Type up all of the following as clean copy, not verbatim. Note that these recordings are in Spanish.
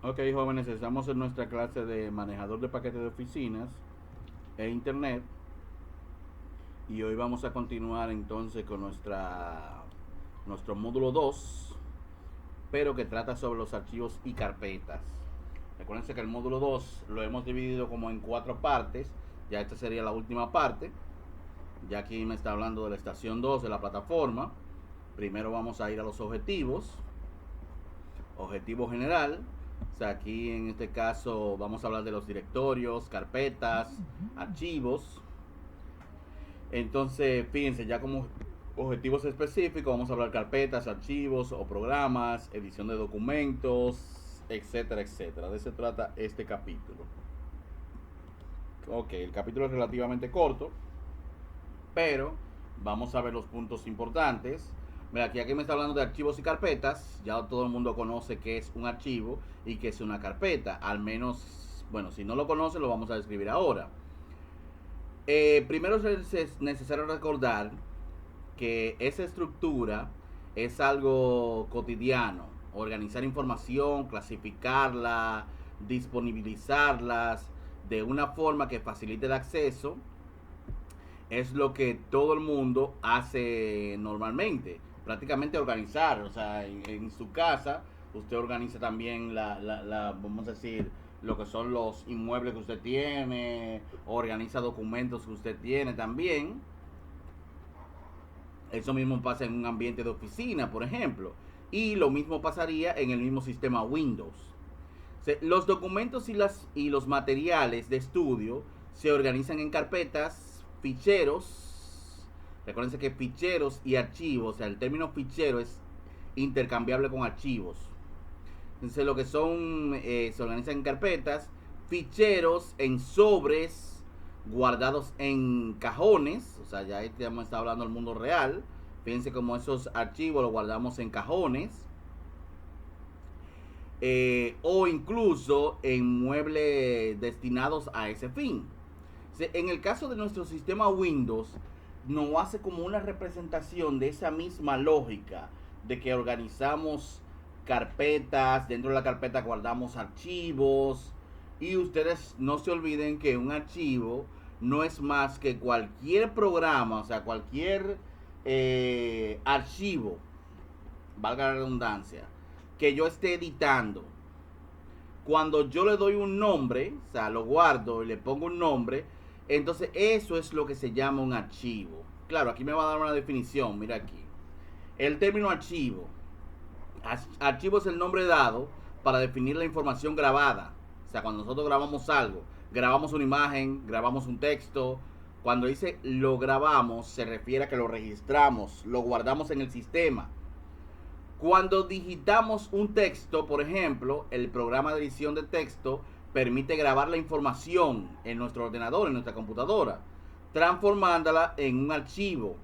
Ok, jóvenes, estamos en nuestra clase de manejador de paquetes de oficinas e internet y hoy vamos a continuar entonces con nuestro módulo 2, pero que trata sobre los archivos y carpetas. Recuerden que el módulo 2 lo hemos dividido como en 4 partes, ya esta sería la última parte, ya aquí me está hablando de la estación 2 de la plataforma. Primero vamos a ir a los objetivos. Objetivo general. O sea, aquí en este caso vamos a hablar de los directorios, carpetas, archivos. Entonces, fíjense, ya como objetivos específicos vamos a hablar carpetas, archivos o programas, edición de documentos, etcétera, etcétera. De eso se trata este capítulo. Ok, el capítulo es relativamente corto, pero vamos a ver los puntos importantes. Mira, aquí me está hablando de archivos y carpetas. Ya todo el mundo conoce qué es un archivo y qué es una carpeta. Al menos, bueno, si no lo conoce, lo vamos a describir ahora. Primero es necesario recordar que esa estructura es algo cotidiano. Organizar información, clasificarla, disponibilizarlas de una forma que facilite el acceso es lo que todo el mundo hace normalmente. Prácticamente organizar, o sea, en su casa usted organiza también vamos a decir, lo que son los inmuebles que usted tiene, organiza documentos que usted tiene también. Eso mismo pasa en un ambiente de oficina, por ejemplo. Y lo mismo pasaría en el mismo sistema Windows. Los documentos y los materiales de estudio se organizan en carpetas, ficheros. Recuerden que ficheros y archivos, o sea, el término fichero es intercambiable con archivos. Entonces, lo que son, se organizan en carpetas, ficheros en sobres, guardados en cajones. O sea, ya estamos hablando del mundo real. Fíjense cómo esos archivos los guardamos en cajones o incluso en muebles destinados a ese fin. En el caso de nuestro sistema Windows, nos hace como una representación de esa misma lógica de que organizamos carpetas, dentro de la carpeta guardamos archivos y ustedes no se olviden que un archivo no es más que cualquier programa, o sea, cualquier archivo, valga la redundancia, que yo esté editando. Cuando yo le doy un nombre, o sea, lo guardo y le pongo un nombre, entonces eso es lo que se llama un archivo. Claro, aquí me va a dar una definición, mira aquí. El término archivo. Archivo es el nombre dado para definir la información grabada. O sea, cuando nosotros grabamos algo, grabamos una imagen, grabamos un texto. Cuando dice lo grabamos, se refiere a que lo registramos, lo guardamos en el sistema. Cuando digitamos un texto, por ejemplo, el programa de edición de texto permite grabar la información en nuestro ordenador, en nuestra computadora, transformándola en un archivo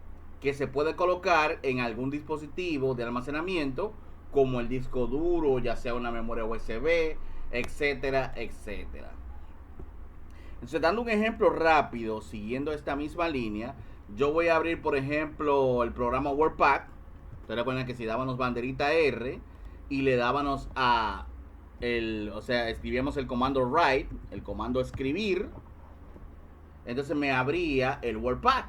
que se puede colocar en algún dispositivo de almacenamiento, como el disco duro, ya sea una memoria USB, etcétera, etcétera. Entonces, dando un ejemplo rápido, siguiendo esta misma línea, yo voy a abrir, por ejemplo, el programa WordPad. Ustedes recuerdan que si dábamos banderita R y le dábamos o sea, escribíamos el comando write, el comando escribir, entonces me abría el WordPad.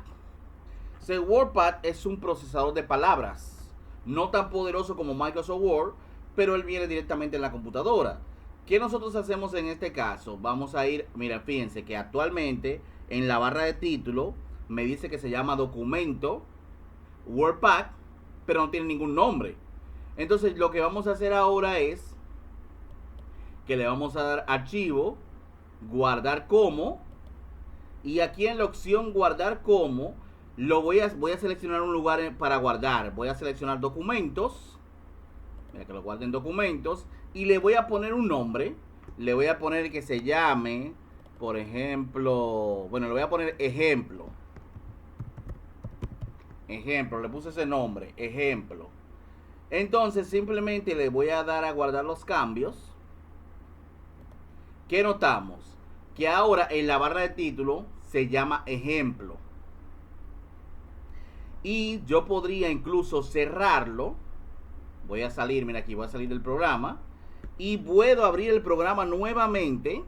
El WordPad es un procesador de palabras, no tan poderoso como Microsoft Word, pero él viene directamente en la computadora. ¿Qué nosotros hacemos en este caso? Vamos a ir, mira, fíjense que actualmente en la barra de título me dice que se llama documento WordPad, pero no tiene ningún nombre. Entonces lo que vamos a hacer ahora es que le vamos a dar archivo, guardar como, y aquí en la opción guardar como, voy a seleccionar un lugar para guardar. Voy a seleccionar documentos, mira que lo guarden documentos, y le voy a poner un nombre. Le voy a poner que se llame, por ejemplo, bueno, le voy a poner ejemplo. Ejemplo, le puse ese nombre, ejemplo. Entonces simplemente le voy a dar a guardar los cambios. ¿Qué notamos? Que ahora en la barra de título se llama ejemplo. Y yo podría incluso cerrarlo. Voy a salir, mira aquí, voy a salir del programa. y puedo abrir el programa nuevamente.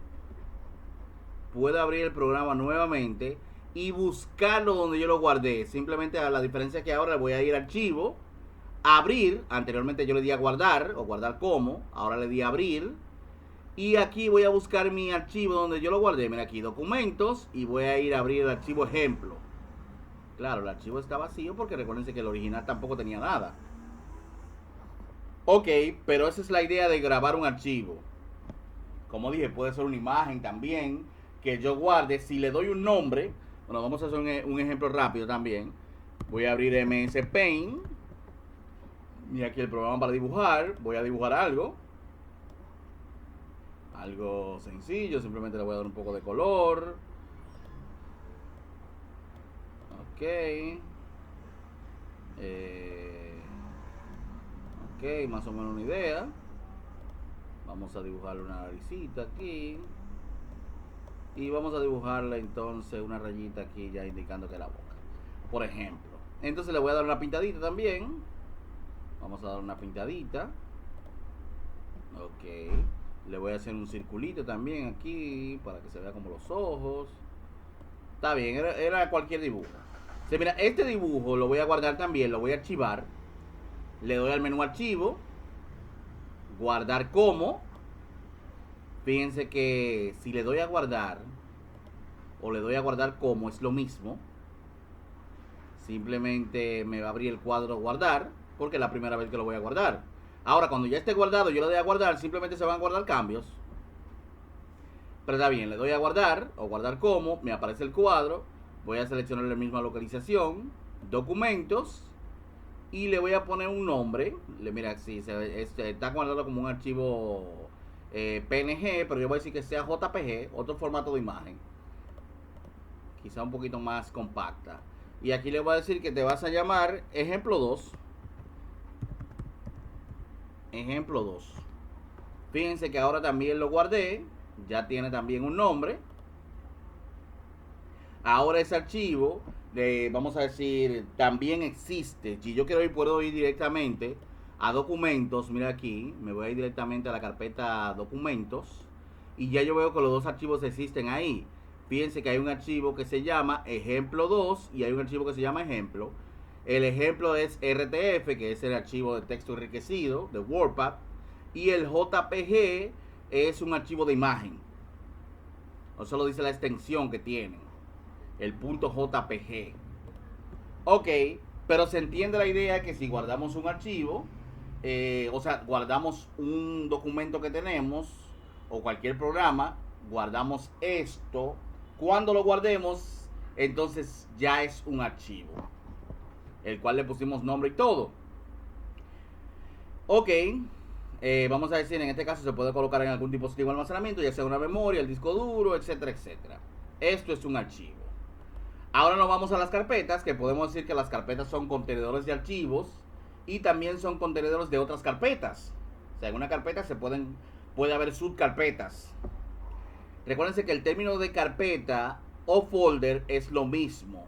Puedo abrir el programa nuevamente y buscarlo donde yo lo guardé. Simplemente a la diferencia que ahora voy a ir a archivo, abrir. Anteriormente yo le di a guardar o guardar como. Ahora le di a abrir. Y aquí voy a buscar mi archivo donde yo lo guardé. Mira aquí, documentos. Y voy a ir a abrir el archivo ejemplo. Claro, el archivo está vacío porque recuérdense que el original tampoco tenía nada. Ok, pero esa es la idea de grabar un archivo. Como dije, puede ser una imagen también que yo guarde. Si le doy un nombre, bueno, vamos a hacer un ejemplo rápido también. Voy a abrir MS Paint. Y aquí el programa para dibujar. Voy a dibujar algo. Algo sencillo, simplemente le voy a dar un poco de color. Ok. Ok, más o menos una idea. Vamos a dibujarle una naricita aquí. Y vamos a dibujarle entonces una rayita aquí ya indicando que es la boca. Por ejemplo. Entonces le voy a dar una pintadita también. Vamos a dar una pintadita. Ok. Le voy a hacer un circulito también aquí para que se vea como los ojos. Está bien, era cualquier dibujo. Sí, mira, este dibujo lo voy a guardar también, lo voy a archivar. Le doy al menú archivo. Guardar como. Fíjense que si le doy a guardar o le doy a guardar como es lo mismo. Simplemente me va a abrir el cuadro guardar porque es la primera vez que lo voy a guardar. Ahora cuando ya esté guardado yo le doy a guardar, simplemente se van a guardar cambios. Pero está bien, le doy a guardar o guardar como, me aparece el cuadro. Voy a seleccionar la misma localización, documentos, y le voy a poner un nombre. Mira, sí, está guardado como un archivo PNG, pero yo voy a decir que sea JPG, otro formato de imagen. Quizá un poquito más compacta. Y aquí le voy a decir que te vas a llamar ejemplo 2. Ejemplo 2. Fíjense que ahora también lo guardé. Ya tiene también un nombre. Ahora ese archivo, vamos a decir, también existe. Si yo quiero ir, puedo ir directamente a documentos. Mira aquí, me voy a ir directamente a la carpeta documentos. Y ya yo veo que los dos archivos existen ahí. Fíjense que hay un archivo que se llama ejemplo 2 y hay un archivo que se llama ejemplo. El ejemplo es RTF, que es el archivo de texto enriquecido de WordPad. Y el JPG es un archivo de imagen. O solo dice la extensión que tiene. El .jpg. Ok, pero se entiende la idea que si guardamos un archivo, o sea, guardamos un documento que tenemos o cualquier programa, guardamos esto. Cuando lo guardemos, entonces ya es un archivo, el cual le pusimos nombre y todo. Ok, vamos a decir, en este caso se puede colocar en algún dispositivo de almacenamiento, ya sea una memoria, el disco duro, etcétera, etcétera. Esto es un archivo. Ahora nos vamos a las carpetas, que podemos decir que las carpetas son contenedores de archivos y también son contenedores de otras carpetas. O sea, en una carpeta puede haber subcarpetas. Recuérdense que el término de carpeta o folder es lo mismo,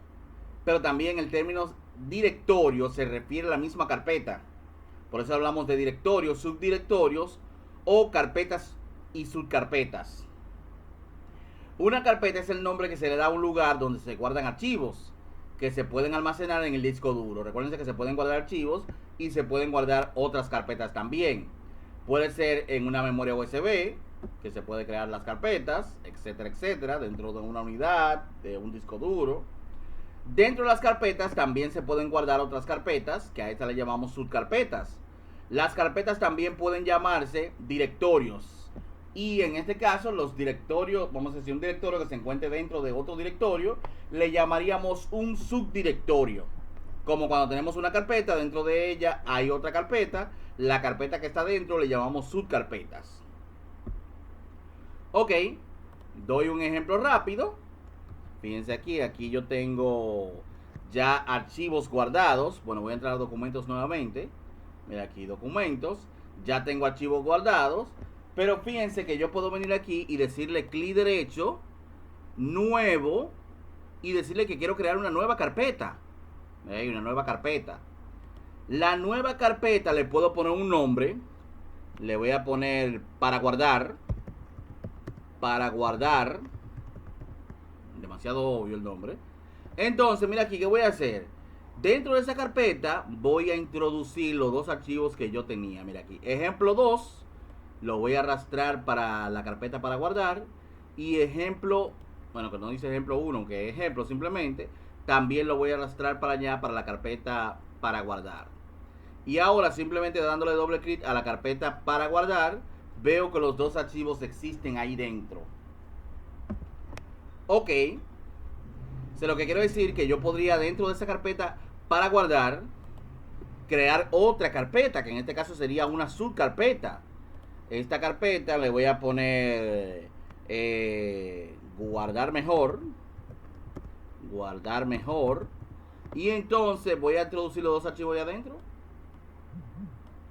pero también el término directorio se refiere a la misma carpeta. Por eso hablamos de directorios, subdirectorios o carpetas y subcarpetas. Una carpeta es el nombre que se le da a un lugar donde se guardan archivos que se pueden almacenar en el disco duro. Recuerden que se pueden guardar archivos y se pueden guardar otras carpetas también. Puede ser en una memoria USB, que se puede crear las carpetas, etcétera, etcétera, dentro de una unidad, de un disco duro. Dentro de las carpetas también se pueden guardar otras carpetas, que a estas le llamamos subcarpetas. Las carpetas también pueden llamarse directorios. Y en este caso, los directorios, vamos a decir un directorio que se encuentre dentro de otro directorio, le llamaríamos un subdirectorio. Como cuando tenemos una carpeta, dentro de ella hay otra carpeta, la carpeta que está dentro le llamamos subcarpetas. Ok, doy un ejemplo rápido. Fíjense aquí yo tengo ya archivos guardados. Bueno, voy a entrar a documentos nuevamente. Mira aquí, documentos. Ya tengo archivos guardados. Pero fíjense que yo puedo venir aquí y decirle clic derecho, nuevo, y decirle que quiero crear una nueva carpeta. Una nueva carpeta. La nueva carpeta le puedo poner un nombre. Le voy a poner para guardar. Para guardar. Demasiado obvio el nombre. Entonces, mira aquí, ¿qué voy a hacer? Dentro de esa carpeta voy a introducir los dos archivos que yo tenía. Mira aquí, ejemplo 2 lo voy a arrastrar para la carpeta para guardar. Y ejemplo, bueno, que no dice ejemplo 1, que es ejemplo simplemente, también lo voy a arrastrar para allá, para la carpeta para guardar. Y ahora simplemente dándole doble clic a la carpeta para guardar, veo que los dos archivos existen ahí dentro. Ok. Lo que quiero decir que yo podría dentro de esa carpeta para guardar crear otra carpeta, que en este caso sería una subcarpeta. Esta carpeta le voy a poner guardar mejor. Guardar mejor. Y entonces voy a introducir los dos archivos ahí adentro.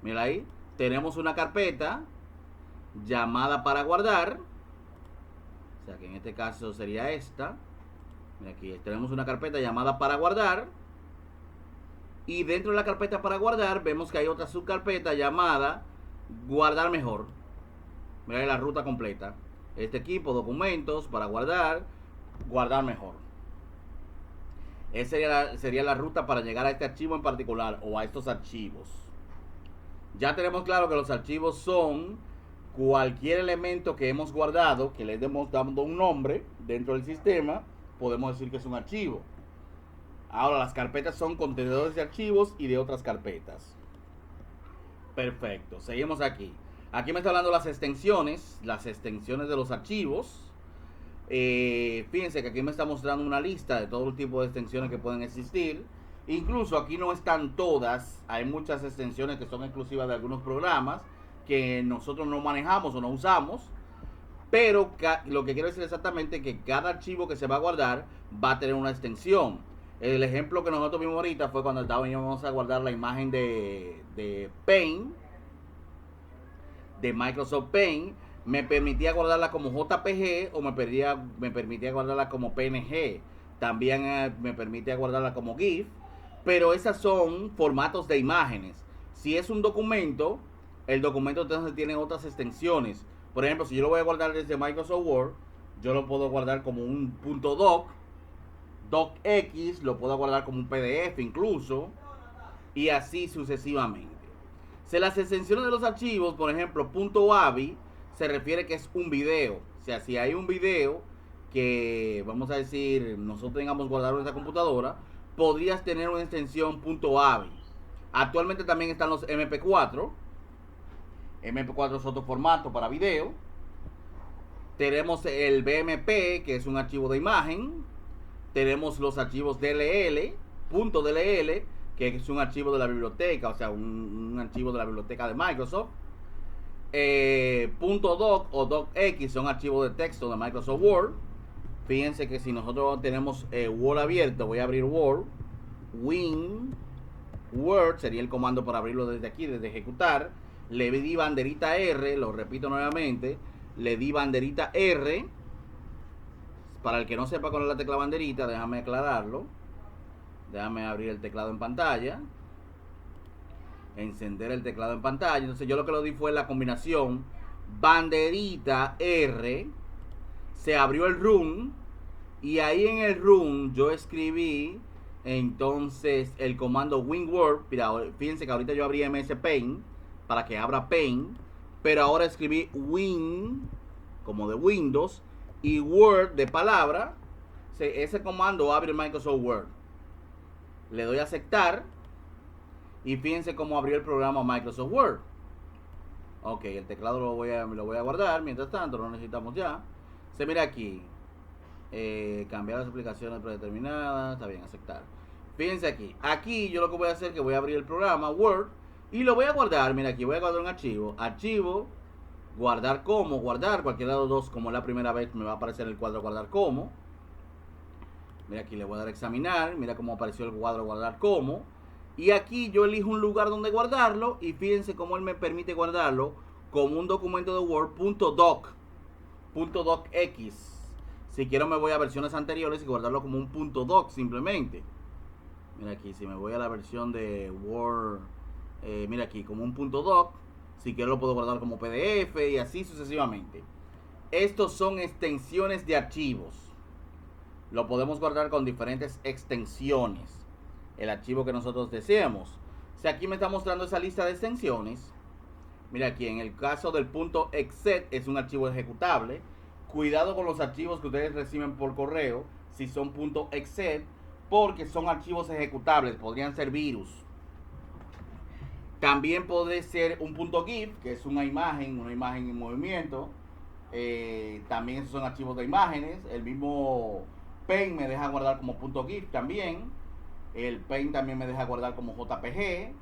Mira ahí. Tenemos una carpeta llamada para guardar. O sea que en este caso sería esta. Mira aquí tenemos una carpeta llamada para guardar. Y dentro de la carpeta para guardar vemos que hay otra subcarpeta llamada guardar mejor. Mira ahí la ruta completa. Este equipo, documentos para guardar, guardar mejor. Esa sería la ruta para llegar a este archivo en particular o a estos archivos. Ya tenemos claro que los archivos son cualquier elemento que hemos guardado, que le hemos dado un nombre dentro del sistema, podemos decir que es un archivo. Ahora las carpetas son contenedores de archivos y de otras carpetas. Perfecto, seguimos aquí. Aquí me está hablando las extensiones de los archivos. Fíjense que aquí me está mostrando una lista de todo el tipo de extensiones que pueden existir. Incluso aquí no están todas, hay muchas extensiones que son exclusivas de algunos programas que nosotros no manejamos o no usamos. Pero lo que quiero decir exactamente es que cada archivo que se va a guardar va a tener una extensión. El ejemplo que nosotros vimos ahorita fue cuando íbamos a guardar la imagen de Paint, de Microsoft Paint. Me permitía guardarla como JPG o me permitía guardarla como PNG. También me permitía guardarla como GIF. Pero esas son formatos de imágenes. Si es un documento, el documento entonces tiene otras extensiones. Por ejemplo, si yo lo voy a guardar desde Microsoft Word, yo lo puedo guardar como un .doc, docx, lo puedo guardar como un PDF incluso, y así sucesivamente. Si las extensiones de los archivos, por ejemplo, .avi, se refiere que es un video. O sea, si hay un video que, vamos a decir, nosotros tengamos guardado en esa computadora, podrías tener una extensión .avi. Actualmente también están los MP4. MP4 es otro formato para video. Tenemos el BMP, que es un archivo de imagen. Tenemos los archivos DLL, .dll, que es un archivo de la biblioteca, o sea, un archivo de la biblioteca de Microsoft. .doc o docx son archivos de texto de Microsoft Word. Fíjense que si nosotros tenemos Word abierto, voy a abrir Word. Word sería el comando para abrirlo desde aquí, desde ejecutar. Le di banderita R, lo repito nuevamente. Le di banderita R. Para el que no sepa cuál es la tecla banderita, déjame aclararlo. Déjame abrir el teclado en pantalla. Encender el teclado en pantalla. Entonces yo lo que lo di fue la combinación banderita R. Se abrió el room. Y ahí en el room yo escribí entonces el comando WinWord. Fíjense que ahorita yo abrí MS Paint para que abra Paint. Pero ahora escribí Win como de Windows y Word de palabra. Ese comando abre Microsoft Word. Le doy a aceptar. Y fíjense cómo abrió el programa Microsoft Word. Ok, el teclado lo voy a guardar. Mientras tanto, lo necesitamos ya. Se mira aquí. Cambiar las aplicaciones predeterminadas. Está bien, aceptar. Fíjense aquí. Aquí yo lo que voy a hacer es que voy a abrir el programa Word. Y lo voy a guardar. Mira, aquí voy a guardar un archivo. Archivo. Guardar como. Guardar. Cualquiera de los dos. Como es la primera vez me va a aparecer el cuadro guardar como. Mira, aquí le voy a dar a examinar. Mira cómo apareció el cuadro guardar como. Y aquí yo elijo un lugar donde guardarlo. Y fíjense cómo él me permite guardarlo como un documento de Word .doc. .docx. Si quiero me voy a versiones anteriores y guardarlo como un .doc simplemente. Mira aquí, si me voy a la versión de Word, mira aquí, como un .doc. Si quiero lo puedo guardar como PDF y así sucesivamente. Estos son extensiones de archivos. Lo podemos guardar con diferentes extensiones. El archivo que nosotros deseamos. Si aquí me está mostrando esa lista de extensiones. Mira aquí, en el caso del punto .exec es un archivo ejecutable. Cuidado con los archivos que ustedes reciben por correo, si son .exec, porque son archivos ejecutables, podrían ser virus. También puede ser un .gif, que es una imagen en movimiento. También esos son archivos de imágenes. El mismo Paint me deja guardar como .gif también. El Paint también me deja guardar como JPG.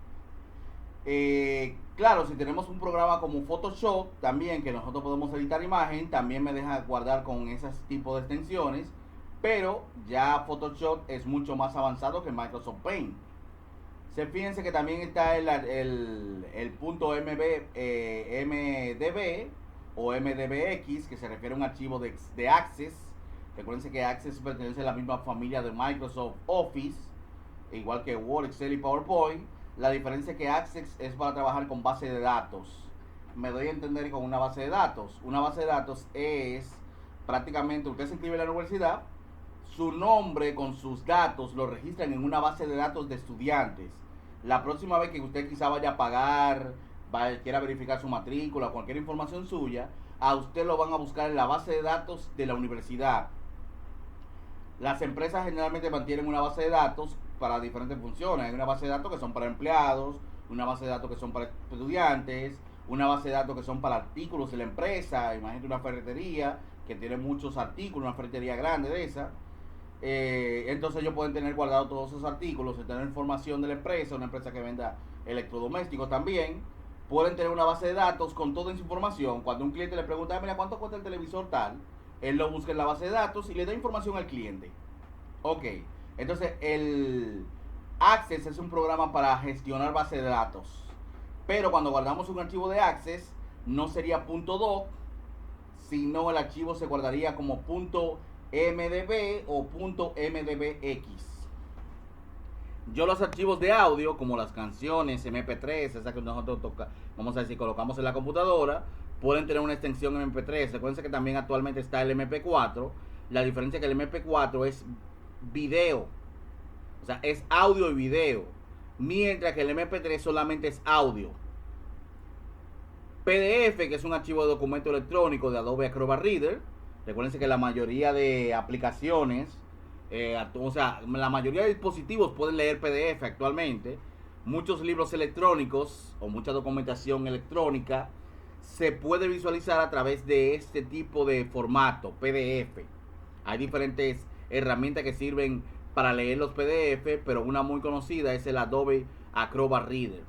Claro, si tenemos un programa como Photoshop también, que nosotros podemos editar imagen, también me deja guardar con ese tipo de extensiones. Pero ya Photoshop es mucho más avanzado que Microsoft Paint. Fíjense que también está el punto MDB o MDBX, que se refiere a un archivo de Access. Recuerden que Access pertenece a la misma familia de Microsoft Office, igual que Word, Excel y PowerPoint. La diferencia es que Access es para trabajar con base de datos. Me doy a entender con una base de datos. Una base de datos es prácticamente, usted se inscribe en la universidad, su nombre con sus datos lo registran en una base de datos de estudiantes. La próxima vez que usted quizá vaya a pagar, quiera verificar su matrícula o cualquier información suya, a usted lo van a buscar en la base de datos de la universidad. Las empresas generalmente mantienen una base de datos para diferentes funciones. Hay una base de datos que son para empleados, una base de datos que son para estudiantes, una base de datos que son para artículos de la empresa. Imagínate una ferretería que tiene muchos artículos, una ferretería grande de esa. Entonces ellos pueden tener guardados todos esos artículos, tener información de la empresa, una empresa que venda electrodomésticos también. Pueden tener una base de datos con toda esa información. Cuando un cliente le pregunta, mira, ¿cuánto cuesta el televisor tal? Él lo busca en la base de datos y le da información al cliente. Ok, entonces el Access es un programa para gestionar base de datos. Pero cuando guardamos un archivo de Access, no sería .doc, sino el archivo se guardaría como .mdb o .mdbx. Yo los archivos de audio, como las canciones MP3, esas que nosotros vamos a decir, colocamos en la computadora, pueden tener una extensión MP3. Recuerden que también actualmente está el MP4. La diferencia es que el MP4 es video, o sea, es audio y video, mientras que el MP3 solamente es audio. PDF, que es un archivo de documento electrónico de Adobe Acrobat Reader. Recuerden que la mayoría de aplicaciones, o sea, la mayoría de dispositivos pueden leer PDF actualmente. Muchos libros electrónicos o mucha documentación electrónica se puede visualizar a través de este tipo de formato, PDF. Hay diferentes herramientas que sirven para leer los PDF, pero una muy conocida es el Adobe Acrobat Reader.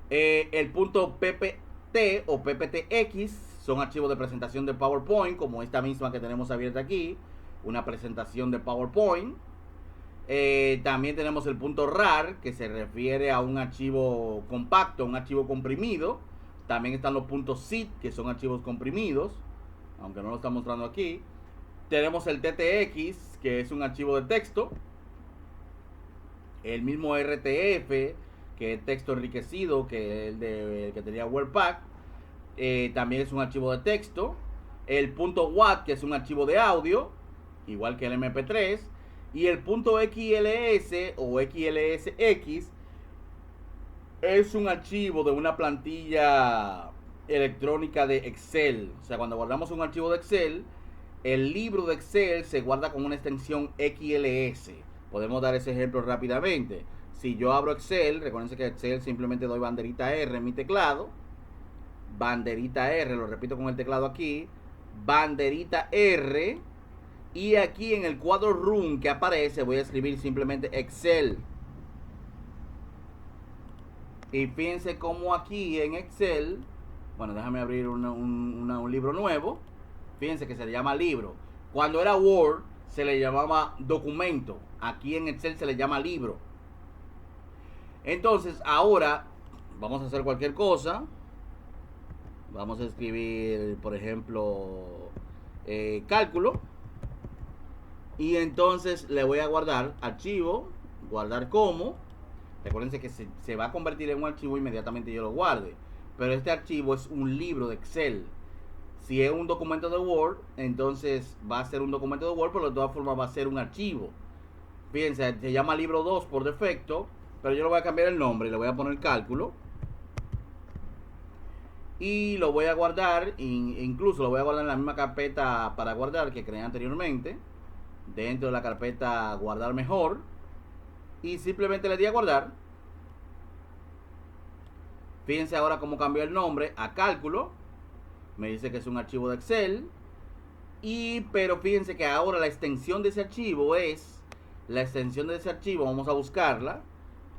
El punto PPT o PPTX son archivos de presentación de PowerPoint, como esta misma que tenemos abierta aquí, una presentación de PowerPoint. También tenemos el punto RAR, que se refiere a un archivo compacto, un archivo comprimido. También están los puntos ZIP, que son archivos comprimidos, aunque no lo está mostrando aquí. Tenemos el TTX, que es un archivo de texto. El mismo RTF, que es texto enriquecido, que es el que tenía Wordpack. También es un archivo de texto. El punto .wat, que es un archivo de audio, igual que el MP3. Y el punto .xls o XLSX es un archivo de una plantilla electrónica de Excel. O sea, cuando guardamos un archivo de Excel, el libro de Excel se guarda con una extensión XLS. Podemos dar ese ejemplo rápidamente. Si yo abro Excel, recuerden que Excel simplemente doy banderita R en mi teclado. Banderita R, lo repito con el teclado aquí. Banderita R. Y aquí en el cuadro Room que aparece voy a escribir simplemente Excel. Y fíjense cómo aquí en Excel, bueno, déjame abrir un libro nuevo. Fíjense que se le llama libro. Cuando era Word se le llamaba documento. Aquí en Excel se le llama libro. Entonces ahora vamos a hacer cualquier cosa. Vamos a escribir, por ejemplo, cálculo. Y entonces le voy a guardar archivo, guardar como. Recuérdense que se va a convertir en un archivo inmediatamente yo lo guarde. Pero este archivo es un libro de Excel. Si es un documento de Word, entonces va a ser un documento de Word, pero de todas formas va a ser un archivo. Fíjense, se llama libro 2 por defecto, pero yo le voy a cambiar el nombre y le voy a poner cálculo. Y lo voy a guardar, incluso lo voy a guardar en la misma carpeta para guardar que creé anteriormente, dentro de la carpeta guardar mejor. Y simplemente le di a guardar. Fíjense ahora cómo cambió el nombre a cálculo. Me dice que es un archivo de Excel. Pero fíjense que ahora la extensión de ese archivo es... La extensión de ese archivo, vamos a buscarla.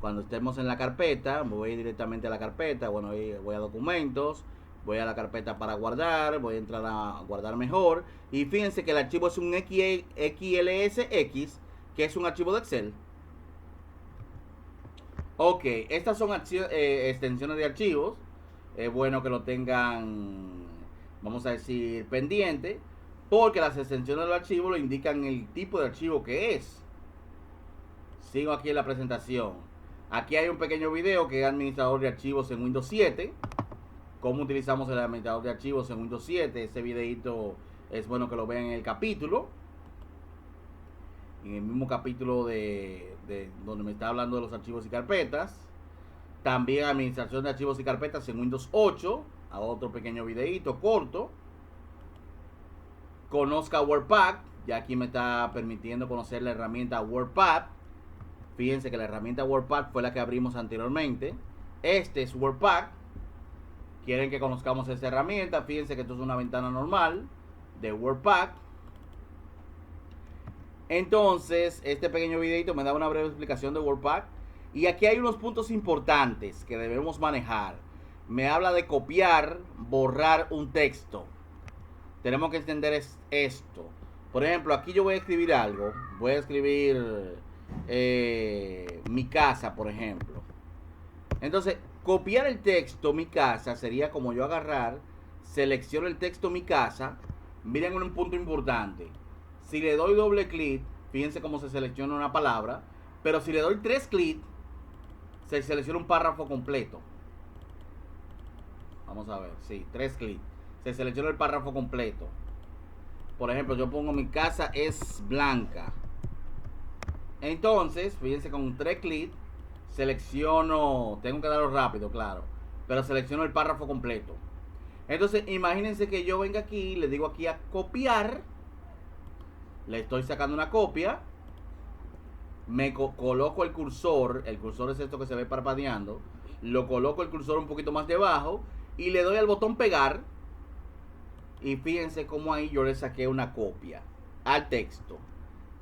Cuando estemos en la carpeta, me voy directamente a la carpeta. Bueno, voy a documentos. Voy a la carpeta para guardar. Voy a entrar a guardar mejor. Y fíjense que el archivo es un XLSX, que es un archivo de Excel. Ok, estas son extensiones de archivos. Es bueno que lo tengan, vamos a decir, pendiente, porque las extensiones del archivo lo indican el tipo de archivo que es. Sigo aquí en la presentación. Aquí hay un pequeño video que es administrador de archivos en Windows 7. Cómo utilizamos el administrador de archivos en Windows 7. Ese videito es bueno que lo vean en el capítulo. En el mismo capítulo de donde me está hablando de los archivos y carpetas. También administración de archivos y carpetas en Windows 8. A otro pequeño videito corto. Conozca WordPad. Ya aquí me está permitiendo conocer la herramienta WordPad. Fíjense que la herramienta WordPad fue la que abrimos anteriormente. Este es WordPad. Quieren que conozcamos esta herramienta. Fíjense que esto es una ventana normal de WordPad. Entonces, este pequeño videito me da una breve explicación de WordPad. Y aquí hay unos puntos importantes que debemos manejar. Me habla de copiar, borrar un texto. Tenemos que entender esto. Por ejemplo, aquí yo voy a escribir algo. Voy a escribir mi casa, por ejemplo. Entonces, copiar el texto mi casa sería como yo agarrar, selecciono el texto mi casa. Miren un punto importante. Si le doy doble clic, fíjense cómo se selecciona una palabra. Pero si le doy 3 clics, se selecciona un párrafo completo. Vamos a ver, sí, 3 clics. Se selecciona el párrafo completo. Por ejemplo, yo pongo mi casa es blanca. Entonces, fíjense con 3 clics, selecciono, tengo que darlo rápido, claro, pero selecciono el párrafo completo. Entonces, imagínense que yo venga aquí, le digo aquí a copiar. Le estoy sacando una copia. Me coloco el cursor es esto que se ve parpadeando. Lo coloco el cursor un poquito más debajo y le doy al botón pegar. Y fíjense cómo ahí yo le saqué una copia al texto.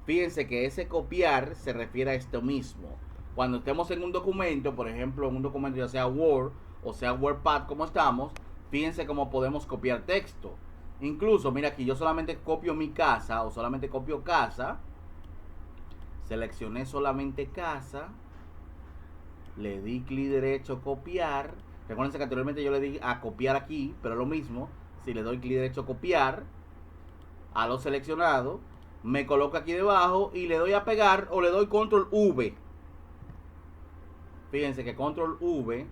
Fíjense que ese copiar se refiere a esto mismo. Cuando estemos en un documento, por ejemplo, en un documento ya sea Word o sea WordPad como estamos, fíjense cómo podemos copiar texto. Incluso, mira aquí, yo solamente copio mi casa o solamente copio casa. Seleccioné solamente casa. Le di clic derecho copiar. Recuerden que anteriormente yo le di a copiar aquí, pero lo mismo. Si le doy clic derecho copiar a lo seleccionado, me coloco aquí debajo y le doy a pegar o le doy control V. Fíjense que control V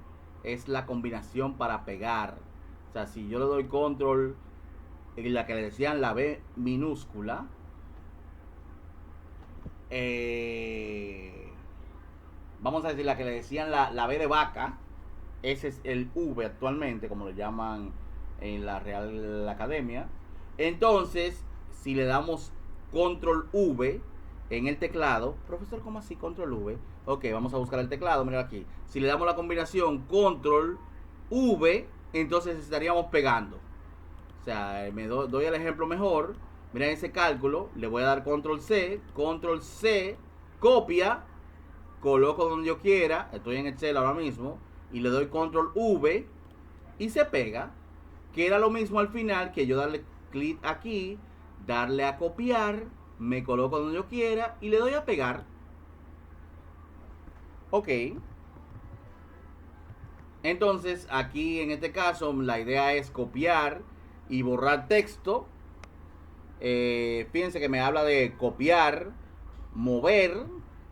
es la combinación para pegar. O sea, si yo le doy control, la que le decían la B minúscula, vamos a decir la que le decían la B de vaca, ese es el V actualmente, como lo llaman en la Real Academia. Entonces, si le damos control V en el teclado, profesor, ¿cómo así control V? Ok, vamos a buscar el teclado, mira aquí. Si le damos la combinación control V, entonces estaríamos pegando. O sea, doy el ejemplo mejor. Miren ese cálculo, le voy a dar control C, copia, coloco donde yo quiera, estoy en Excel ahora mismo, y le doy control V y se pega. Que era lo mismo al final que yo darle clic aquí, darle a copiar, me coloco donde yo quiera y le doy a pegar. Ok. Entonces aquí en este caso la idea es copiar y borrar texto. Fíjense que me habla de copiar, mover.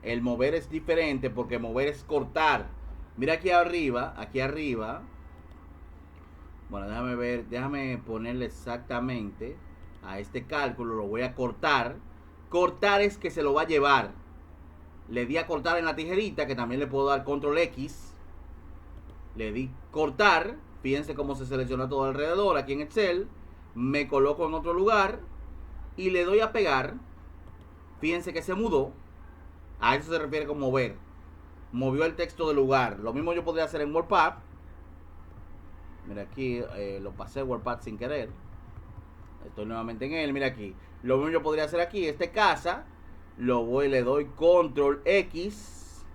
El mover es diferente porque mover es cortar. Mira aquí arriba, aquí arriba. Bueno, déjame ver, déjame ponerle exactamente a este cálculo, lo voy a cortar. Cortar es que se lo va a llevar. Le di a cortar en la tijerita, que también le puedo dar control X. Le di cortar. Fíjense cómo se selecciona todo alrededor aquí en Excel. Me coloco en otro lugar y le doy a pegar. Fíjense que se mudó. A eso se refiere con mover. Movió el texto del lugar. Lo mismo yo podría hacer en WordPad. Mira aquí, lo pasé WordPad sin querer. Estoy nuevamente en él, mira aquí. Lo mismo yo podría hacer aquí, este casa. Le doy control X.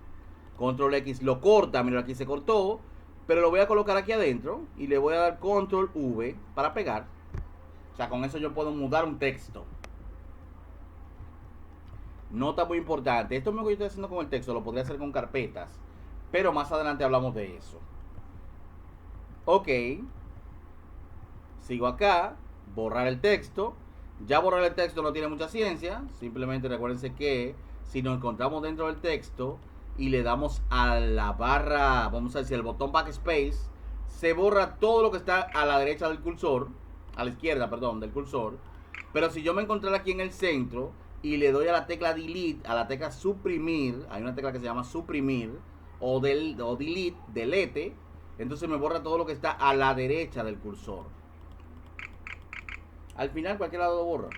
Control X lo corta, mira aquí se cortó. Pero lo voy a colocar aquí adentro. Y le voy a dar control V para pegar. O sea, con eso yo puedo mudar un texto. Nota muy importante. Esto mismo que yo estoy haciendo con el texto lo podría hacer con carpetas. Pero más adelante hablamos de eso. Ok. Sigo acá. Borrar el texto. Ya borrar el texto no tiene mucha ciencia. Simplemente recuérdense que si nos encontramos dentro del texto y le damos a la barra, vamos a decir, el botón backspace, se borra todo lo que está a la derecha del cursor, a la izquierda, perdón, del cursor. Pero si yo me encontrara aquí en el centro y le doy a la tecla delete, a la tecla suprimir, hay una tecla que se llama suprimir, o delete, entonces me borra todo lo que está a la derecha del cursor. Al final cualquier lado lo borra.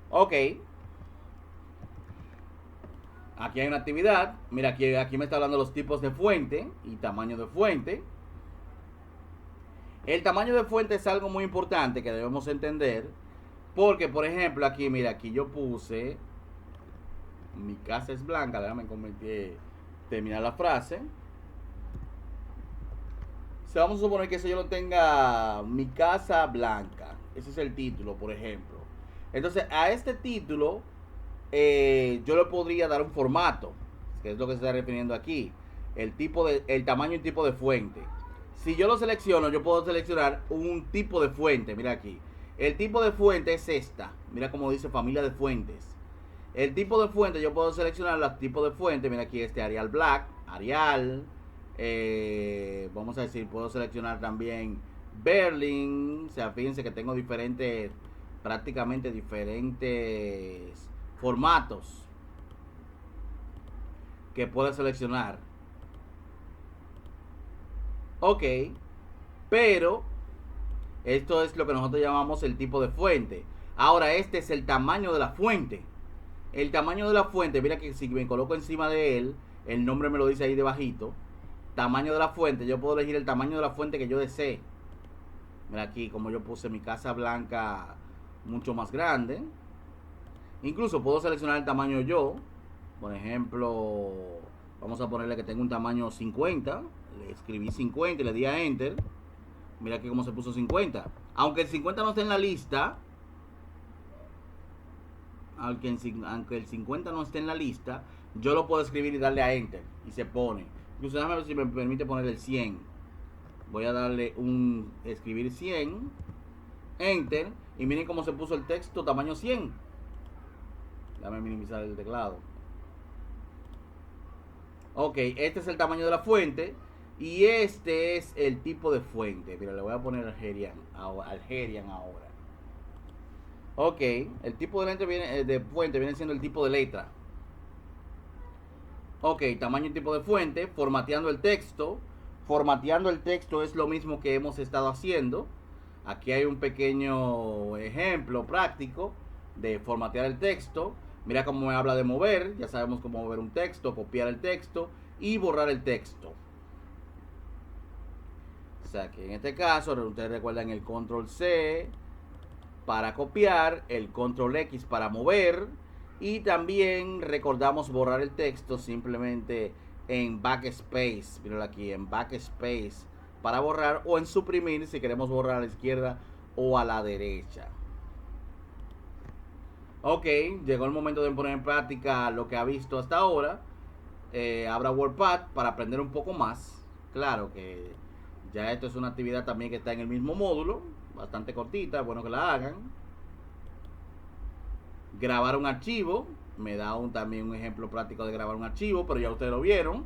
Ok. Aquí hay una actividad. Mira, aquí me está hablando los tipos de fuente y tamaño de fuente. El tamaño de fuente es algo muy importante que debemos entender. Porque, por ejemplo, aquí, mira, aquí yo puse mi casa es blanca. Déjame terminar la frase. Vamos a suponer que eso yo lo tenga mi casa blanca. Ese es el título, por ejemplo. Entonces, a este título yo le podría dar un formato, que es lo que se está refiriendo aquí. El tamaño y tipo de fuente. Si yo lo selecciono, yo puedo seleccionar un tipo de fuente. Mira aquí. El tipo de fuente es esta. Mira cómo dice familia de fuentes. El tipo de fuente, yo puedo seleccionar los tipos de fuente. Mira aquí este Arial Black, Arial. Vamos a decir, puedo seleccionar también Berlin. O sea, fíjense que tengo prácticamente diferentes formatos que puedo seleccionar. Ok, pero esto es lo que nosotros llamamos el tipo de fuente. Ahora este es el tamaño de la fuente. El tamaño de la fuente, mira que si me coloco encima de él, el nombre me lo dice ahí debajito. Tamaño de la fuente, yo puedo elegir el tamaño de la fuente que yo desee. Mira aquí como yo puse mi casa blanca mucho más grande. Incluso puedo seleccionar el tamaño yo. Por ejemplo, vamos a ponerle que tengo un tamaño 50. Le escribí 50 y le di a Enter. Mira aquí cómo se puso 50. Aunque el 50 no esté en la lista, aunque el 50 no esté en la lista, yo lo puedo escribir y darle a Enter. Y se pone. Incluso déjame ver si me permite poner el 100. Voy a darle escribir 100. Enter. Y miren cómo se puso el texto tamaño 100. Déjame minimizar el teclado. Ok, este es el tamaño de la fuente. Y este es el tipo de fuente. Mira, le voy a poner Algerian ahora. Ok, el tipo de fuente viene siendo el tipo de letra. Ok, tamaño y tipo de fuente. Formateando el texto. Formateando el texto es lo mismo que hemos estado haciendo. Aquí hay un pequeño ejemplo práctico de formatear el texto. Mira cómo me habla de mover. Ya sabemos cómo mover un texto, copiar el texto y borrar el texto. O sea que en este caso, ustedes recuerdan el control C para copiar, el control X para mover. Y también recordamos borrar el texto simplemente en backspace. Míralo aquí, en backspace para borrar, o en suprimir si queremos borrar a la izquierda o a la derecha. Ok, llegó el momento de poner en práctica lo que ha visto hasta ahora. Abra WordPad para aprender un poco más. Claro que ya esto es una actividad también que está en el mismo módulo, bastante cortita, es bueno que la hagan. Grabar un archivo, me da también un ejemplo práctico de grabar un archivo, pero ya ustedes lo vieron.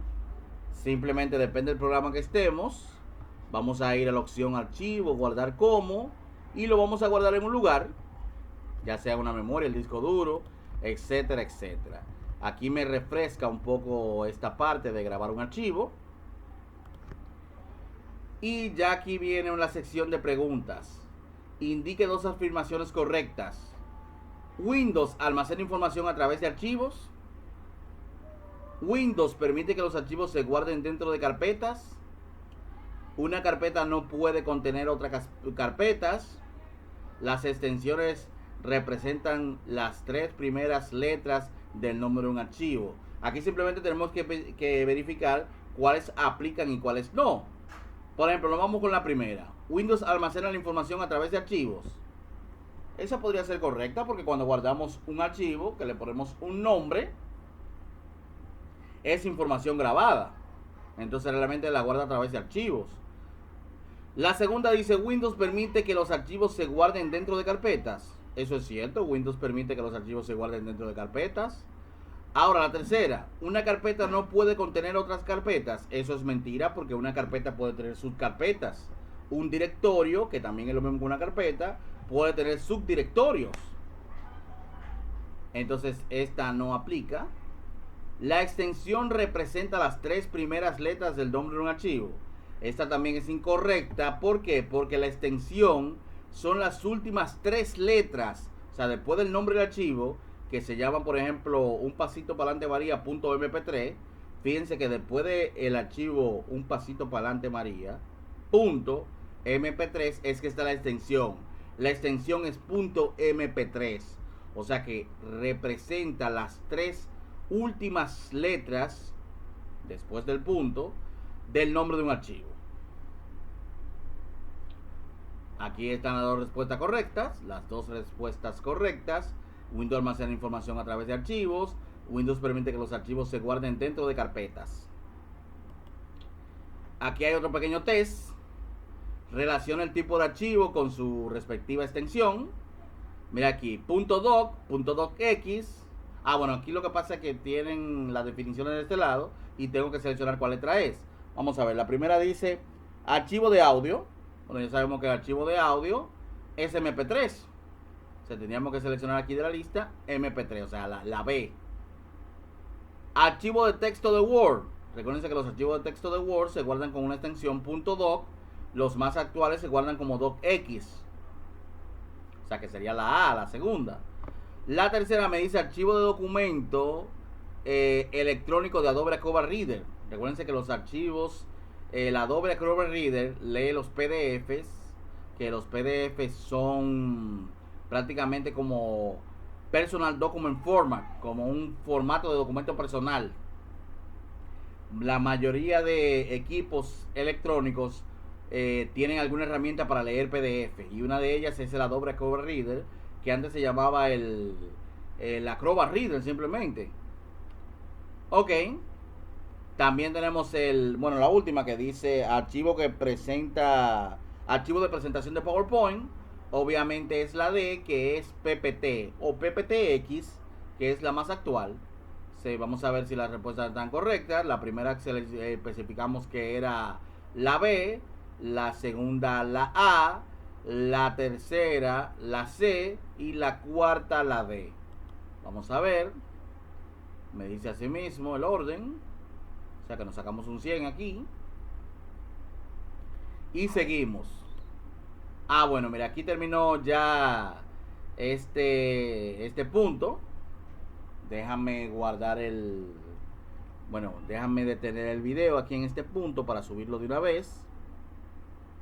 Simplemente depende del programa que estemos. Vamos a ir a la opción archivo, guardar como, y lo vamos a guardar en un lugar, ya sea una memoria, el disco duro, etcétera, etcétera. Aquí me refresca un poco esta parte de grabar un archivo. Y ya aquí viene una sección de preguntas. Indique dos afirmaciones correctas. Windows almacena información a través de archivos. Windows permite que los archivos se guarden dentro de carpetas. Una carpeta no puede contener otras carpetas. Las extensiones representan las tres primeras letras del nombre de un archivo. Aquí simplemente tenemos que verificar cuáles aplican y cuáles no. Por ejemplo, nos vamos con la primera. Windows almacena la información a través de archivos. Esa podría ser correcta porque cuando guardamos un archivo, que le ponemos un nombre, es información grabada. Entonces realmente la guarda a través de archivos. La segunda dice, Windows permite que los archivos se guarden dentro de carpetas. Eso es cierto, Windows permite que los archivos se guarden dentro de carpetas. Ahora, la tercera, una carpeta no puede contener otras carpetas. Eso es mentira porque una carpeta puede tener subcarpetas. Un directorio, que también es lo mismo que una carpeta, puede tener subdirectorios. Entonces, esta no aplica. La extensión representa las tres primeras letras del nombre de un archivo. Esta también es incorrecta. ¿Por qué? Porque la extensión son las últimas tres letras. O sea, después del nombre del archivo, que se llama, por ejemplo, un pasito para adelante María .mp3. Fíjense que después del archivo un pasito para adelante María .mp3 es que está la extensión. La extensión es .mp3. O sea que representa las tres últimas letras después del punto del nombre de un archivo. Aquí están las dos respuestas correctas. Las dos respuestas correctas. Windows almacena información a través de archivos. Windows permite que los archivos se guarden dentro de carpetas. Aquí hay otro pequeño test. Relaciona el tipo de archivo con su respectiva extensión. Mira aquí, .doc, .docx. Bueno, aquí lo que pasa es que tienen las definiciones de este lado y tengo que seleccionar cuál letra es. Vamos a ver, la primera dice archivo de audio. Bueno, ya sabemos que el archivo de audio es MP3. O sea, tendríamos que seleccionar aquí de la lista MP3, o sea, la B. Archivo de texto de Word. Recuerden que los archivos de texto de Word se guardan con una extensión .doc. Los más actuales se guardan como docx. O sea, que sería la A, la segunda. La tercera me dice archivo de documento electrónico de Adobe Acrobat Reader. Recuerden que los archivos, el Adobe Acrobat Reader lee los PDFs, que los PDFs son prácticamente como Personal Document Format, como un formato de documento personal. La mayoría de equipos electrónicos tienen alguna herramienta para leer PDF y una de ellas es el Adobe Acrobat Reader, que antes se llamaba el Acrobat Reader simplemente. Ok. También tenemos la última que dice archivo que presenta, archivo de presentación de PowerPoint. Obviamente es la D, que es PPT o PPTX, que es la más actual. Vamos a ver si las respuestas están correctas. La primera que especificamos que era la B, la segunda la A, la tercera la C y la cuarta la D. Vamos a ver. Me dice así mismo el orden. O sea que nos sacamos un 100 aquí. Y seguimos. Bueno, mira, aquí terminó ya este punto. Déjame guardar déjame detener el video aquí en este punto para subirlo de una vez.